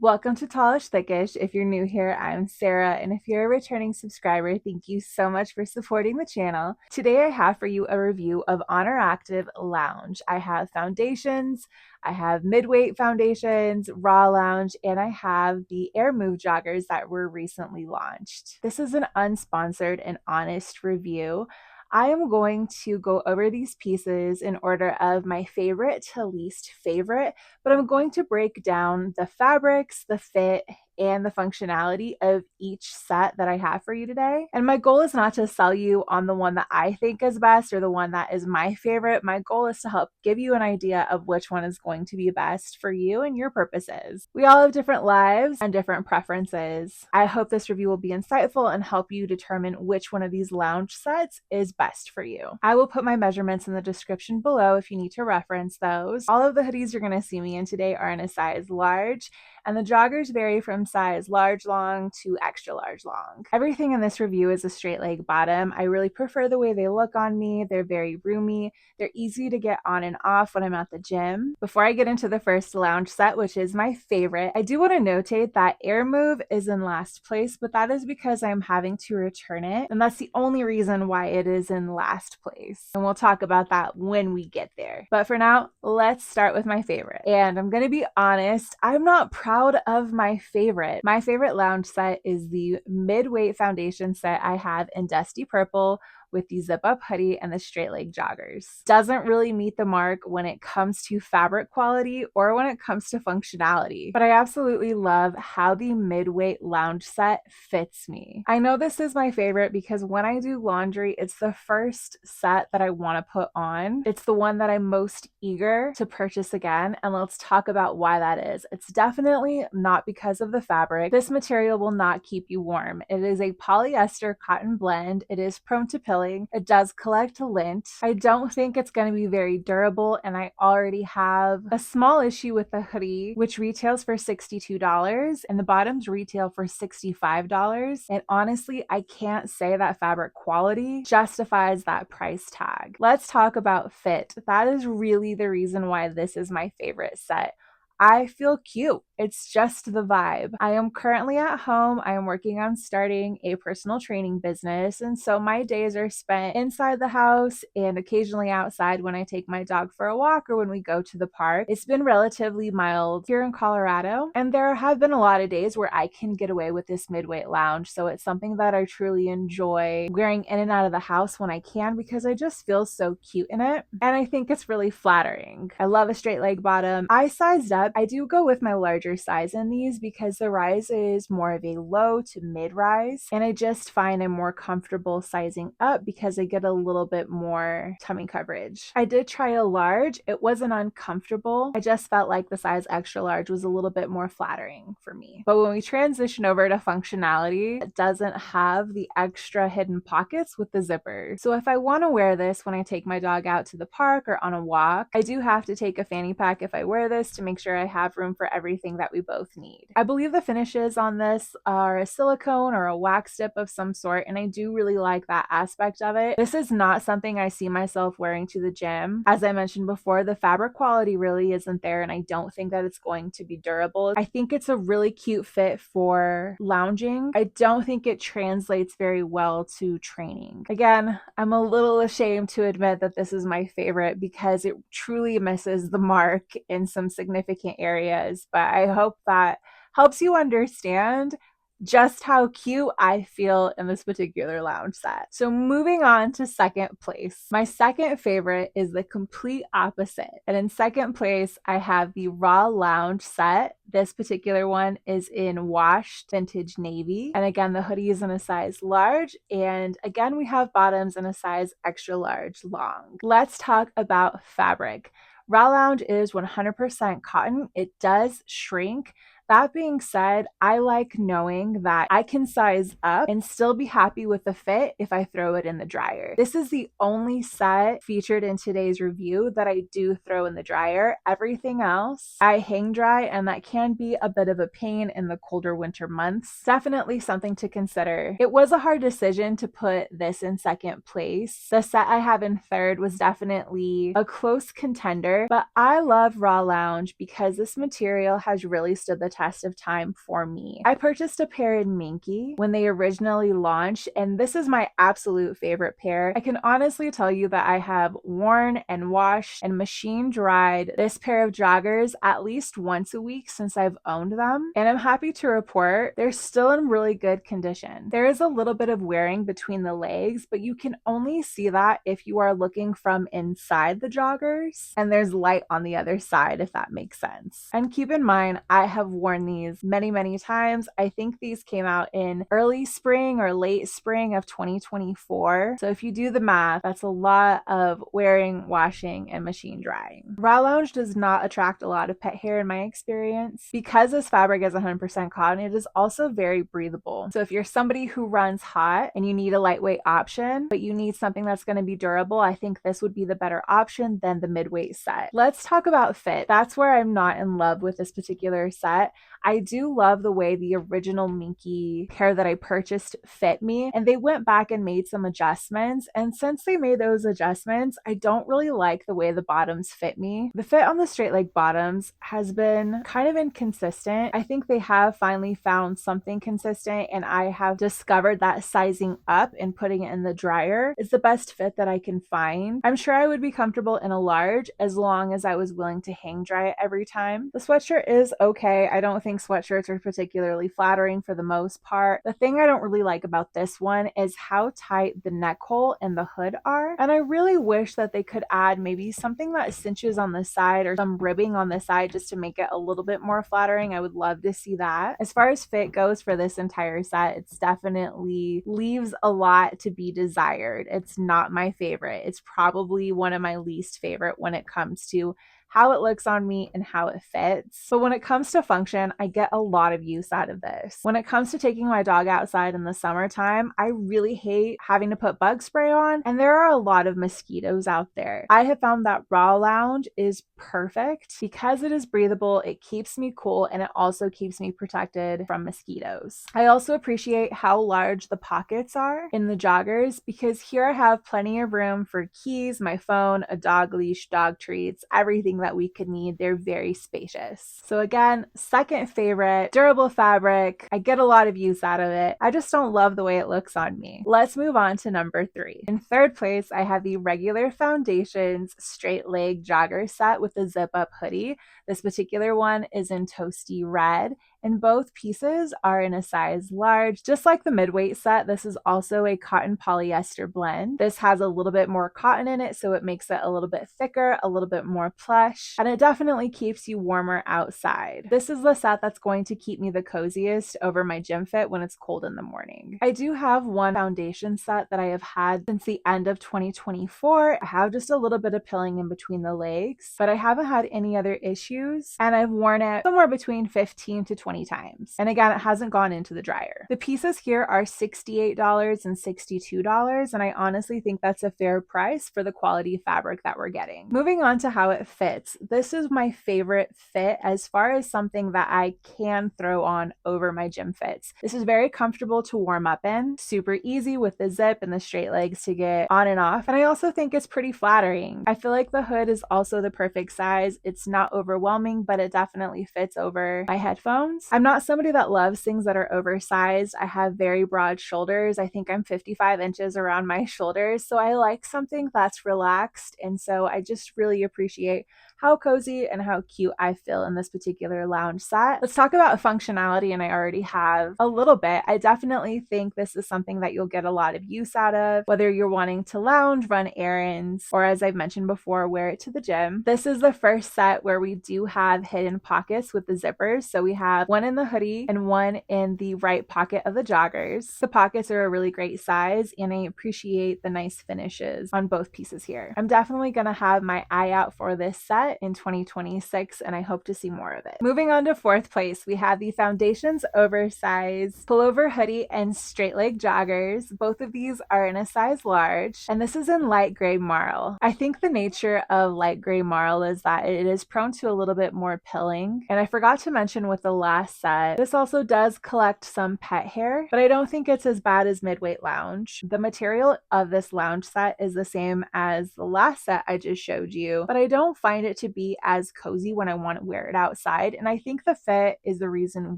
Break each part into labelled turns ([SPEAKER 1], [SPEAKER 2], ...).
[SPEAKER 1] Welcome to Tallish Thickish. If you're new here, I'm Sarah, and if you're a returning subscriber, thank you so much for supporting the channel. Today I have for you a review of Oner Active Lounge. I have foundations, I have Midweight Foundations, Raw Lounge, and I have the AirMove Joggers that were recently launched. This is an unsponsored and honest review. I am going to go over these pieces in order of my favorite to least favorite, but I'm going to break down the fabrics, the fit, and the functionality of each set that I have for you today. And my goal is not to sell you on the one that I think is best or the one that is my favorite. My goal is to help give you an idea of which one is going to be best for you and your purposes. We all have different lives and different preferences. I hope this review will be insightful and help you determine which one of these lounge sets is best for you. I will put my measurements in the description below if you need to reference those. All of the hoodies you're going to see me in today are in a size large, and the joggers vary from size large long to extra large long. Everything in this review is a straight leg bottom. I really prefer the way they look on me. They're very roomy. They're easy to get on and off when I'm at the gym. Before I get into the first lounge set, which is my favorite, I do want to notate that AirMove is in last place, but that is because I'm having to return it, and that's the only reason why it is in last place. And we'll talk about that when we get there. But for now, let's start with my favorite. And I'm going to be honest, I'm not proud of my favorite. My favorite lounge set is the Midweight Foundation set I have in Dusty Purple with the zip up hoodie and the straight leg joggers. Doesn't really meet the mark when it comes to fabric quality or when it comes to functionality, but I absolutely love how the midweight lounge set fits me. I know this is my favorite because when I do laundry, it's the first set that I want to put on. It's the one that I'm most eager to purchase again, and let's talk about why that is. It's definitely not because of the fabric. This material will not keep you warm. It is a polyester cotton blend. It is prone to pilling. It does collect lint. I don't think it's going to be very durable, and I already have a small issue with the hoodie, which retails for $62 and the bottoms retail for $65. And honestly, I can't say that fabric quality justifies that price tag. Let's talk about fit. That is really the reason why this is my favorite set. I feel cute. It's just the vibe. I am currently at home. I am working on starting a personal training business, and so my days are spent inside the house and occasionally outside when I take my dog for a walk or when we go to the park. It's been relatively mild here in Colorado, and there have been a lot of days where I can get away with this midweight lounge, so it's something that I truly enjoy wearing in and out of the house when I can because I just feel so cute in it, and I think it's really flattering. I love a straight leg bottom. I sized up. I do go with my larger size in these because the rise is more of a low to mid rise, and I just find I'm more comfortable sizing up because I get a little bit more tummy coverage. I did try a large. It wasn't uncomfortable. I just felt like the size extra large was a little bit more flattering for me. But when we transition over to functionality, it doesn't have the extra hidden pockets with the zipper. So if I want to wear this when I take my dog out to the park or on a walk, I do have to take a fanny pack if I wear this to make sure I have room for everything that we both need. I believe the finishes on this are a silicone or a wax dip of some sort, and I do really like that aspect of it. This is not something I see myself wearing to the gym. As I mentioned before, the fabric quality really isn't there, and I don't think that it's going to be durable. I think it's a really cute fit for lounging. I don't think it translates very well to training. Again, I'm a little ashamed to admit that this is my favorite because it truly misses the mark in some significant areas, but I hope that helps you understand just how cute I feel in this particular lounge set. So moving on to second place. My second favorite is the complete opposite. And in second place, I have the Raw Lounge set. This particular one is in washed vintage navy. And again, the hoodie is in a size large. And again, we have bottoms in a size extra large long. Let's talk about fabric. Raw Lounge is 100% cotton. It does shrink. That being said, I like knowing that I can size up and still be happy with the fit if I throw it in the dryer. This is the only set featured in today's review that I do throw in the dryer. Everything else I hang dry, and that can be a bit of a pain in the colder winter months. Definitely something to consider. It was a hard decision to put this in second place. The set I have in third was definitely a close contender, but I love Raw Lounge because this material has really stood the test of time for me. I purchased a pair in Minky when they originally launched, and this is my absolute favorite pair. I can honestly tell you that I have worn and washed and machine dried this pair of joggers at least once a week since I've owned them, and I'm happy to report they're still in really good condition. There is a little bit of wearing between the legs, but you can only see that if you are looking from inside the joggers and there's light on the other side, if that makes sense. And keep in mind, I have worn these many times. I think these came out in early spring or late spring of 2024. So if you do the math, that's a lot of wearing, washing, and machine drying. Raw Lounge does not attract a lot of pet hair in my experience. Because this fabric is 100% cotton, it is also very breathable. So if you're somebody who runs hot and you need a lightweight option, but you need something that's going to be durable, I think this would be the better option than the midweight set. Let's talk about fit. That's where I'm not in love with this particular set. I do love the way the original Minky pair that I purchased fit me, and they went back and made some adjustments, and since they made those adjustments, I don't really like the way the bottoms fit me. The fit on the straight leg bottoms has been kind of inconsistent. I think they have finally found something consistent, and I have discovered that sizing up and putting it in the dryer is the best fit that I can find. I'm sure I would be comfortable in a large as long as I was willing to hang dry it every time. The sweatshirt is okay. I don't think sweatshirts are particularly flattering for the most part. The thing I don't really like about this one is how tight the neck hole and the hood are, and I really wish that they could add maybe something that cinches on the side or some ribbing on the side just to make it a little bit more flattering. I would love to see that. As far as fit goes for this entire set, it's definitely leaves a lot to be desired. It's not my favorite. It's probably one of my least favorite when it comes to how it looks on me and how it fits. But when it comes to function, I get a lot of use out of this. When it comes to taking my dog outside in the summertime, I really hate having to put bug spray on, and there are a lot of mosquitoes out there. I have found that Raw Lounge is perfect because it is breathable, it keeps me cool, and it also keeps me protected from mosquitoes. I also appreciate how large the pockets are in the joggers because here I have plenty of room for keys, my phone, a dog leash, dog treats, everything that we could need. They're very spacious. So again, second favorite, durable fabric. I get a lot of use out of it. I just don't love the way it looks on me. Let's move on to number 3. In third place, I have the regular Foundations Straight Leg Jogger set with the zip up hoodie. This particular one is in toasty red, and both pieces are in a size large. Just like the midweight set, this is also a cotton polyester blend. This has a little bit more cotton in it, so it makes it a little bit thicker, a little bit more plush, and it definitely keeps you warmer outside. This is the set that's going to keep me the coziest over my gym fit when it's cold in the morning. I do have one foundation set that I have had since the end of 2024. I have just a little bit of pilling in between the legs, but I haven't had any other issues, and I've worn it somewhere between 15 to 20 times. And again, it hasn't gone into the dryer. The pieces here are $68 and $62, and I honestly think that's a fair price for the quality fabric that we're getting. Moving on to how it fits. This is my favorite fit as far as something that I can throw on over my gym fits. This is very comfortable to warm up in, super easy with the zip and the straight legs to get on and off, and I also think it's pretty flattering. I feel like the hood is also the perfect size. It's not overwhelming, but it definitely fits over my headphones. I'm not somebody that loves things that are oversized. I have very broad shoulders. I think I'm 55 inches around my shoulders, so I like something that's relaxed, and so I just really appreciate how cozy and how cute I feel in this particular lounge set. Let's talk about functionality, and I already have a little bit. I definitely think this is something that you'll get a lot of use out of, whether you're wanting to lounge, run errands, or as I've mentioned before, wear it to the gym. This is the first set where we do have hidden pockets with the zippers. So we have one in the hoodie and one in the right pocket of the joggers. The pockets are a really great size, and I appreciate the nice finishes on both pieces here. I'm definitely going to have my eye out for this set in 2026, and I hope to see more of it. Moving on to fourth place, we have the Foundations Oversized Pullover Hoodie and Straight Leg Joggers. Both of these are in a size large, and this is in light gray marl. I think the nature of light gray marl is that it is prone to a little bit more pilling, and I forgot to mention with the last set, this also does collect some pet hair, but I don't think it's as bad as Midweight Lounge. The material of this lounge set is the same as the last set I just showed you, but I don't find it to be as cozy when I want to wear it outside. And I think the fit is the reason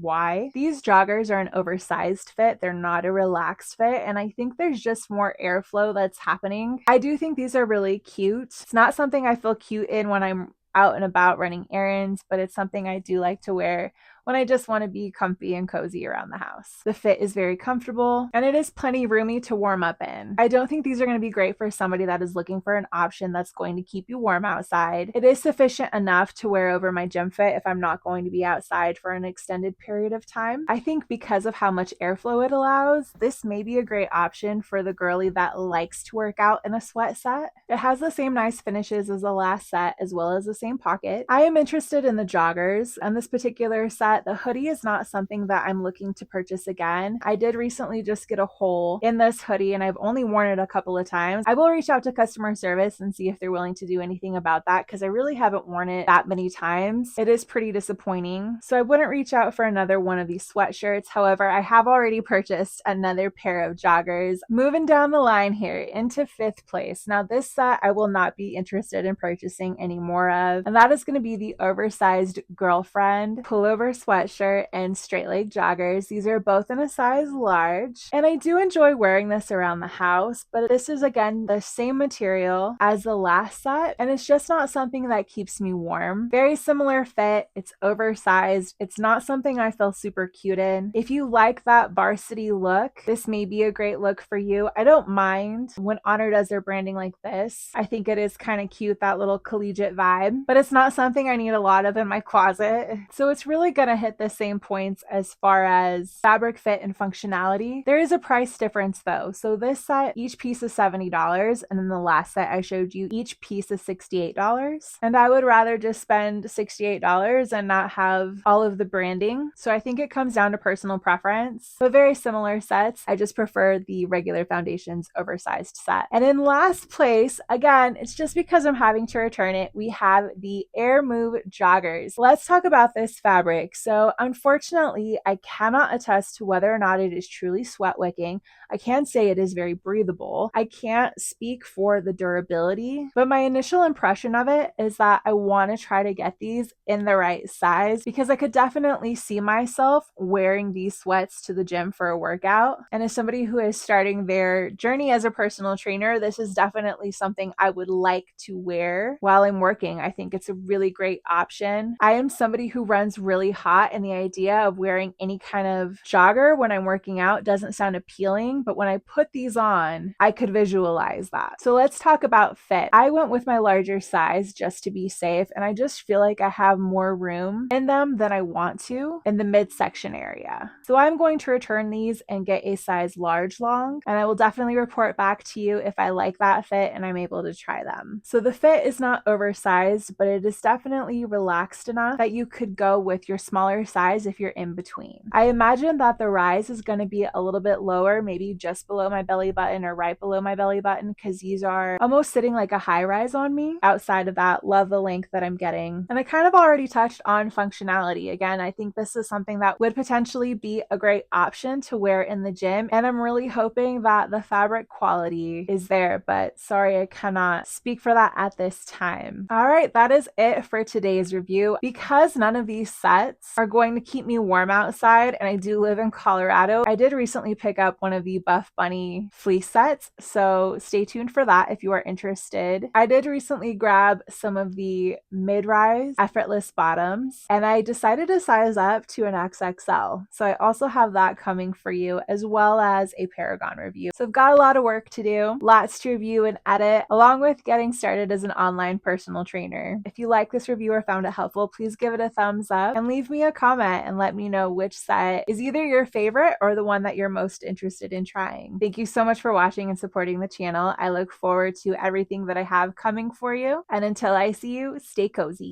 [SPEAKER 1] why. These joggers are an oversized fit. They're not a relaxed fit. And I think there's just more airflow that's happening. I do think these are really cute. It's not something I feel cute in when I'm out and about running errands, but it's something I do like to wear when I just want to be comfy and cozy around the house. The fit is very comfortable and it is plenty roomy to warm up in. I don't think these are going to be great for somebody that is looking for an option that's going to keep you warm outside. It is sufficient enough to wear over my gym fit if I'm not going to be outside for an extended period of time. I think because of how much airflow it allows, this may be a great option for the girly that likes to work out in a sweat set. It has the same nice finishes as the last set as well as the same pocket. I am interested in the joggers and this particular set. The hoodie is not something that I'm looking to purchase again. I did recently just get a hole in this hoodie and I've only worn it a couple of times. I will reach out to customer service and see if they're willing to do anything about that because I really haven't worn it that many times. It is pretty disappointing. So I wouldn't reach out for another one of these sweatshirts. However, I have already purchased another pair of joggers. Moving down the line here into 5th place. Now this set I will not be interested in purchasing any more of, and that is going to be the Oversized Girlfriend pullover sweatshirt and straight leg joggers. These are both in a size large, and I do enjoy wearing this around the house, but this is again the same material as the last set, and it's just not something that keeps me warm. Very similar fit. It's oversized. It's not something I feel super cute in. If you like that varsity look, this may be a great look for you. I don't mind when Oner does their branding like this. I think it is kind of cute, that little collegiate vibe, but it's not something I need a lot of in my closet. So it's really gonna hit the same points as far as fabric fit and functionality. There is a price difference though. So this set, each piece is $70, and then the last set I showed you, each piece is $68. And I would rather just spend $68 and not have all of the branding. So I think it comes down to personal preference, but very similar sets. I just prefer the regular Foundations oversized set. And in last place, again, it's just because I'm having to return it, we have the AirMove joggers. Let's talk about this fabric. So unfortunately, I cannot attest to whether or not it is truly sweat wicking. I can say it is very breathable. I can't speak for the durability, but my initial impression of it is that I want to try to get these in the right size because I could definitely see myself wearing these sweats to the gym for a workout. And as somebody who is starting their journey as a personal trainer, this is definitely something I would like to wear while I'm working. I think it's a really great option. I am somebody who runs really hot, and the idea of wearing any kind of jogger when I'm working out doesn't sound appealing, but when I put these on, I could visualize that. So let's talk about fit. I went with my larger size just to be safe, and I just feel like I have more room in them than I want to in the midsection area. So I'm going to return these and get a size large long, and I will definitely report back to you if I like that fit and I'm able to try them. So the fit is not oversized, but it is definitely relaxed enough that you could go with your smaller size if you're in between. I imagine that the rise is going to be a little bit lower, maybe just below my belly button or right below my belly button, because these are almost sitting like a high rise on me. Outside of that, love the length that I'm getting. And I kind of already touched on functionality. Again, I think this is something that would potentially be a great option to wear in the gym, and I'm really hoping that the fabric quality is there, but sorry, I cannot speak for that at this time. All right, that is it for today's review. Because none of these sets are going to keep me warm outside, and I do live in Colorado, I did recently pick up one of the Buff Bunny fleece sets, so stay tuned for that if you are interested. I did recently grab some of the mid-rise effortless bottoms, and I decided to size up to an XXL. So I also have that coming for you, as well as a Paragon review. So I've got a lot of work to do, lots to review and edit, along with getting started as an online personal trainer. If you like this review or found it helpful, please give it a thumbs up and leave me a comment and let me know which set is either your favorite or the one that you're most interested in trying. Thank you so much for watching and supporting the channel. I look forward to everything that I have coming for you. And until I see you, stay cozy.